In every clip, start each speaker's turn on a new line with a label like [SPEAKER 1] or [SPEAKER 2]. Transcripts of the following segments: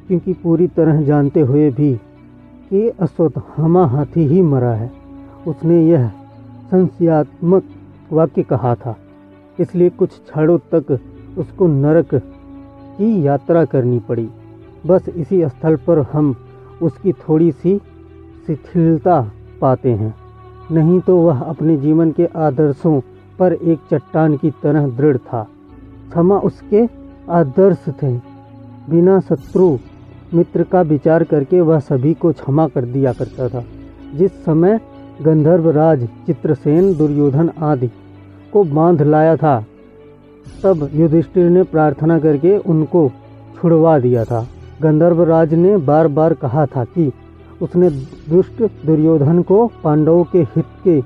[SPEAKER 1] क्योंकि पूरी तरह जानते हुए भी कि अश्वत्थामा हाथी ही मरा है, उसने यह संशयात्मक वाक्य कहा था। इसलिए कुछ क्षणों तक उसको नरक की यात्रा करनी पड़ी। बस इसी स्थल पर हम उसकी थोड़ी सी शिथिलता पाते हैं, नहीं तो वह अपने जीवन के आदर्शों पर एक चट्टान की तरह दृढ़ था। क्षमा उसके आदर्श थे। बिना शत्रु मित्र का विचार करके वह सभी को क्षमा कर दिया करता था। जिस समय गंधर्वराज चित्रसेन दुर्योधन आदि को बांध लाया था, तब युधिष्ठिर ने प्रार्थना करके उनको छुड़वा दिया था। गंधर्वराज ने बार बार कहा था कि उसने दुष्ट दुर्योधन को पांडवों के हित के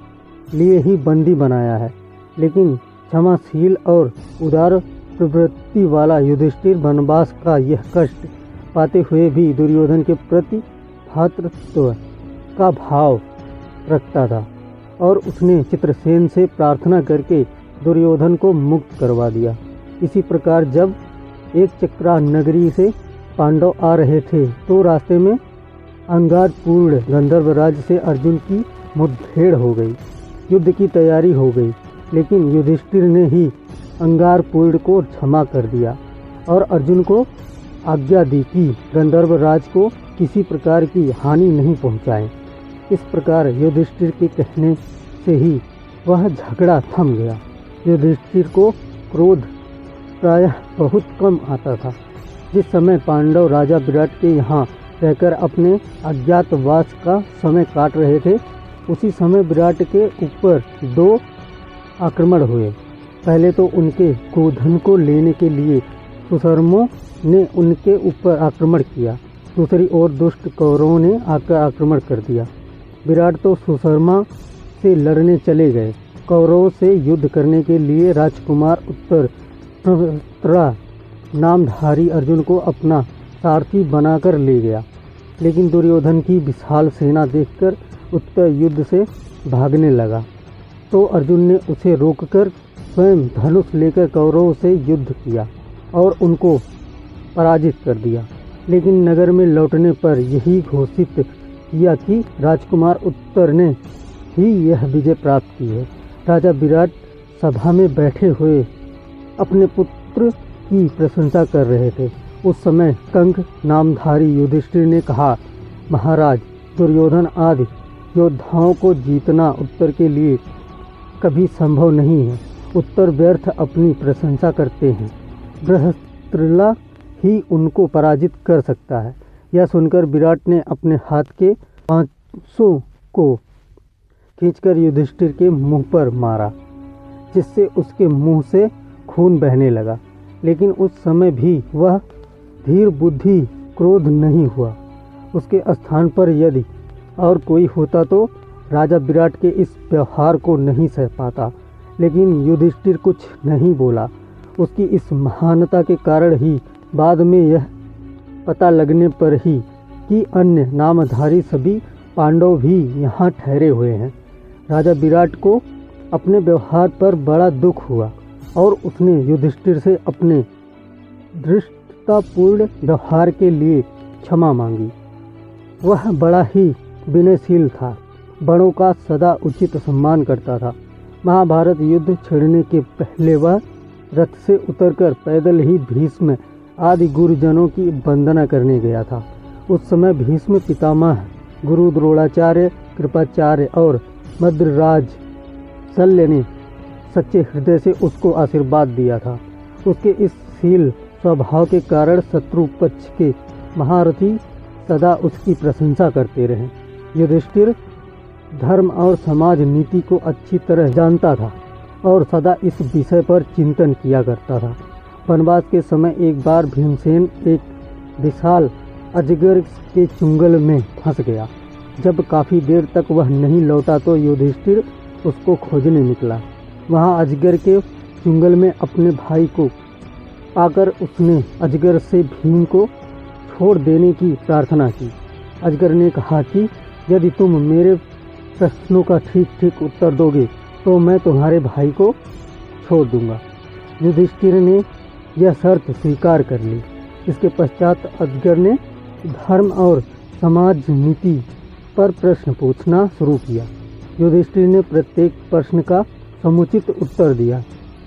[SPEAKER 1] लिए ही बंदी बनाया है, लेकिन क्षमाशील और उदार प्रवृत्ति वाला युधिष्ठिर वनवास का यह कष्ट पाते हुए भी दुर्योधन के प्रति भातृत्व का भाव रखता था और उसने चित्रसेन से प्रार्थना करके दुर्योधन को मुक्त करवा दिया। इसी प्रकार जब एक चक्रा नगरी से पांडव आ रहे थे तो रास्ते में अंगारपूर्ण गंधर्वराज से अर्जुन की मुठभेड़ हो गई। युद्ध की तैयारी हो गई, लेकिन युधिष्ठिर ने ही अंगारपूर्ण को क्षमा कर दिया और अर्जुन को आज्ञा दी कि गंधर्वराज को किसी प्रकार की हानि नहीं पहुंचाए। इस प्रकार युधिष्ठिर के कहने से ही वह झगड़ा थम गया। युधिष्ठिर को क्रोध प्रायः बहुत कम आता था। जिस समय पांडव राजा विराट के यहाँ रहकर अपने अज्ञातवास का समय काट रहे थे, उसी समय विराट के ऊपर 2 आक्रमण हुए। पहले तो उनके गोधन को लेने के लिए सुशर्मों ने उनके ऊपर आक्रमण किया, दूसरी ओर दुष्ट कौरवों ने आकर आक्रमण कर दिया। विराट तो सुशर्मा से लड़ने चले गए। कौरवों से युद्ध करने के लिए राजकुमार उत्तर नामधारी अर्जुन को अपना सारथी बनाकर ले गया, लेकिन दुर्योधन की विशाल सेना देखकर उत्तर युद्ध से भागने लगा, तो अर्जुन ने उसे रोककर स्वयं धनुष लेकर कौरवों से युद्ध किया और उनको पराजित कर दिया। लेकिन नगर में लौटने पर यही घोषित किया कि राजकुमार उत्तर ने ही यह विजय प्राप्त की है। राजा विराट सभा में बैठे हुए अपने पुत्र की प्रशंसा कर रहे थे। उस समय कंक नामधारी युधिष्ठिर ने कहा, महाराज, दुर्योधन आदि योद्धाओं को जीतना उत्तर के लिए कभी संभव नहीं है। उत्तर व्यर्थ अपनी प्रशंसा करते हैं। बृहस्पति ही उनको पराजित कर सकता है। यह सुनकर विराट ने अपने हाथ के पांचों को खींचकर युधिष्ठिर के मुंह पर मारा, जिससे उसके मुंह से खून बहने लगा। लेकिन उस समय भी वह धीर बुद्धि क्रोध नहीं हुआ। उसके स्थान पर यदि और कोई होता तो राजा विराट के इस व्यवहार को नहीं सह पाता, लेकिन युधिष्ठिर कुछ नहीं बोला। उसकी इस महानता के कारण ही बाद में यह पता लगने पर ही कि अन्य नामधारी सभी पांडव भी यहाँ ठहरे हुए हैं। राजा विराट को अपने व्यवहार पर बड़ा दुख हुआ और उसने युधिष्ठिर से अपने धृष्टतापूर्ण व्यवहार के लिए क्षमा मांगी। वह बड़ा ही विनयशील था, बड़ों का सदा उचित सम्मान करता था। महाभारत युद्ध छिड़ने के पहले वह रथ से उतरकर पैदल ही भीष्म आदि गुरुजनों की वंदना करने गया था। उस समय भीष्म पितामह, गुरु द्रोणाचार्य, कृपाचार्य और मद्रराज शल्य ने सच्चे हृदय से उसको आशीर्वाद दिया था। उसके इस शील स्वभाव के कारण शत्रु पक्ष के महारथी सदा उसकी प्रशंसा करते रहे। युधिष्ठिर धर्म और समाज नीति को अच्छी तरह जानता था और सदा इस विषय पर चिंतन किया करता था। वनवास के समय एक बार भीमसेन एक विशाल अजगर के चुंगल में फंस गया। जब काफ़ी देर तक वह नहीं लौटा तो युधिष्ठिर उसको खोजने निकला। वहाँ अजगर के चुंगल में अपने भाई को पाकर उसने अजगर से भीम को छोड़ देने की प्रार्थना की। अजगर ने कहा कि यदि तुम मेरे प्रश्नों का ठीक ठीक उत्तर दोगे तो मैं तुम्हारे भाई को छोड़ दूंगा। युधिष्ठिर ने यह शर्त स्वीकार कर ली। इसके पश्चात अजगर ने धर्म और समाज नीति पर प्रश्न पूछना शुरू किया। युधिष्ठिर ने प्रत्येक प्रश्न का समुचित उत्तर दिया।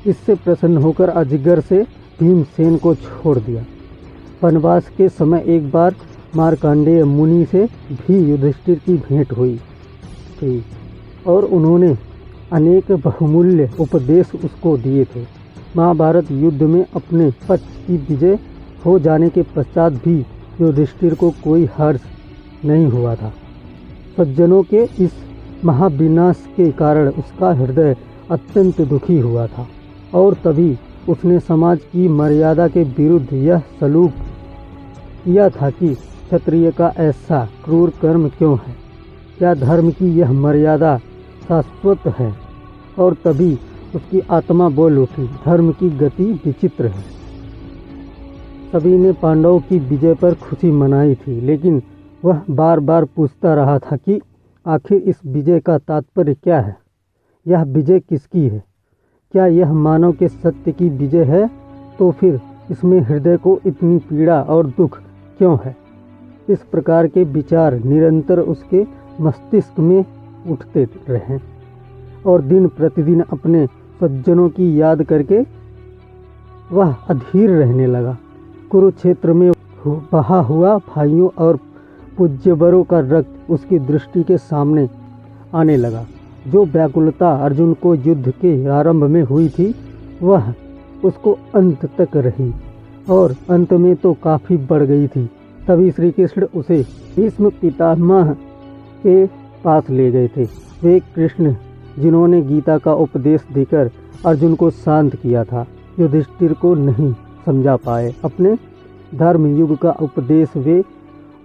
[SPEAKER 1] इससे प्रसन्न होकर अजगर से भीमसेन को छोड़ दिया। वनवास के समय एक बार मार्कंडेय मुनि से भी युधिष्ठिर की भेंट हुई थी और उन्होंने अनेक बहुमूल्य उपदेश उसको दिए थे। महाभारत युद्ध में अपने पक्ष की विजय हो जाने के पश्चात भी युधिष्ठिर को कोई हर्ष नहीं हुआ था। सज्जनों के इस महाविनाश के कारण उसका हृदय अत्यंत दुखी हुआ था और तभी उसने समाज की मर्यादा के विरुद्ध यह सलूक किया था कि क्षत्रिय का ऐसा क्रूर कर्म क्यों है, क्या धर्म की यह मर्यादा शाश्वत है। और तभी उसकी आत्मा बोल उठी, धर्म की गति विचित्र है। सभी ने पांडवों की विजय पर खुशी मनाई थी, लेकिन वह बार बार पूछता रहा था कि आखिर इस विजय का तात्पर्य क्या है, यह विजय किसकी है, क्या यह मानव के सत्य की विजय है, तो फिर इसमें हृदय को इतनी पीड़ा और दुख क्यों है। इस प्रकार के विचार निरंतर उसके मस्तिष्क में उठते रहे और दिन प्रतिदिन अपने सज्जनों की याद करके वह अधीर रहने लगा। कुरुक्षेत्र में बहा हुआ भाइयों और पूज्यवरों का रक्त उसकी दृष्टि के सामने आने लगा। जो व्याकुलता अर्जुन को युद्ध के आरंभ में हुई थी वह उसको अंत तक रही और अंत में तो काफ़ी बढ़ गई थी। तभी श्री कृष्ण उसे भीष्म पितामह के पास ले गए थे। वे कृष्ण जिन्होंने गीता का उपदेश देकर अर्जुन को शांत किया था, युधिष्ठिर को नहीं समझा पाए। अपने धर्म युग का उपदेश वे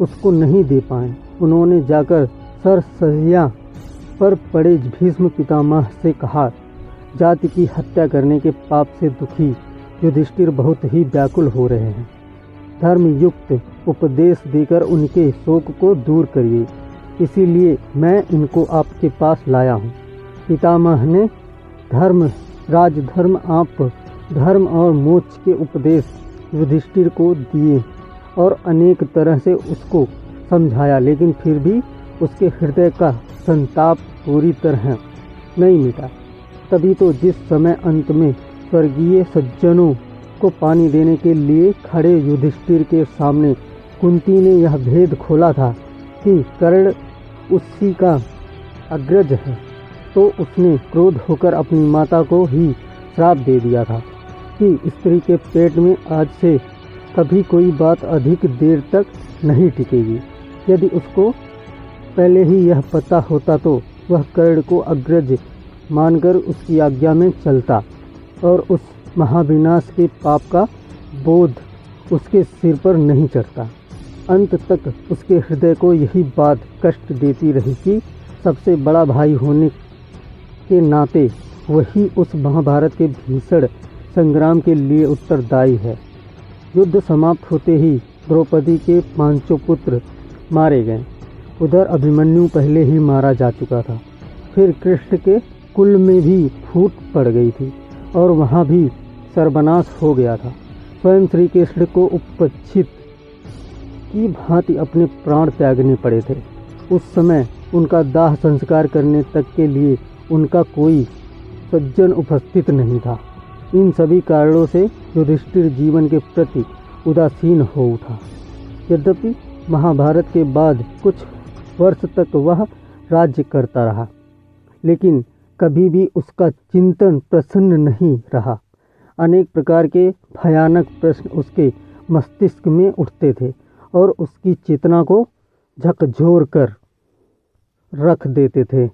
[SPEAKER 1] उसको नहीं दे पाए। उन्होंने जाकर सरसैया पर पड़े भीष्म पितामह से कहा, जाति की हत्या करने के पाप से दुखी युधिष्ठिर बहुत ही व्याकुल हो रहे हैं। धर्म युक्त उपदेश देकर उनके शोक को दूर करिए, इसीलिए मैं इनको आपके पास लाया हूँ। पितामह ने राजधर्म आप धर्म और मोक्ष के उपदेश युधिष्ठिर को दिए और अनेक तरह से उसको समझाया, लेकिन फिर भी उसके हृदय का संताप पूरी तरह नहीं मिटा। तभी तो जिस समय अंत में स्वर्गीय सज्जनों को पानी देने के लिए खड़े युधिष्ठिर के सामने कुंती ने यह भेद खोला था कि कर्ण उसी का अग्रज है, तो उसने क्रोध होकर अपनी माता को ही श्राप दे दिया था कि स्त्री के पेट में आज से कभी कोई बात अधिक देर तक नहीं टिकेगी। यदि उसको पहले ही यह पता होता तो वह कर्ण को अग्रज मानकर उसकी आज्ञा में चलता और उस महाविनाश के पाप का बोझ उसके सिर पर नहीं चढ़ता। अंत तक उसके हृदय को यही बात कष्ट देती रही कि सबसे बड़ा भाई होने के नाते वही उस महाभारत के भीषण संग्राम के लिए उत्तरदायी है। युद्ध समाप्त होते ही द्रौपदी के 5 पुत्र मारे गए। उधर अभिमन्यु पहले ही मारा जा चुका था। फिर कृष्ण के कुल में भी फूट पड़ गई थी और वहाँ भी सर्वनाश हो गया था। स्वयं श्री कृष्ण को उपस्थित की भांति अपने प्राण त्यागने पड़े थे। उस समय उनका दाह संस्कार करने तक के लिए उनका कोई सज्जन उपस्थित नहीं था। इन सभी कारणों से युधिष्ठिर जीवन के प्रति उदासीन हो उठा। यद्यपि महाभारत के बाद कुछ वर्ष तक वह राज्य करता रहा, लेकिन कभी भी उसका चिंतन प्रसन्न नहीं रहा। अनेक प्रकार के भयानक प्रश्न उसके मस्तिष्क में उठते थे और उसकी चेतना को झकझोर कर रख देते थे।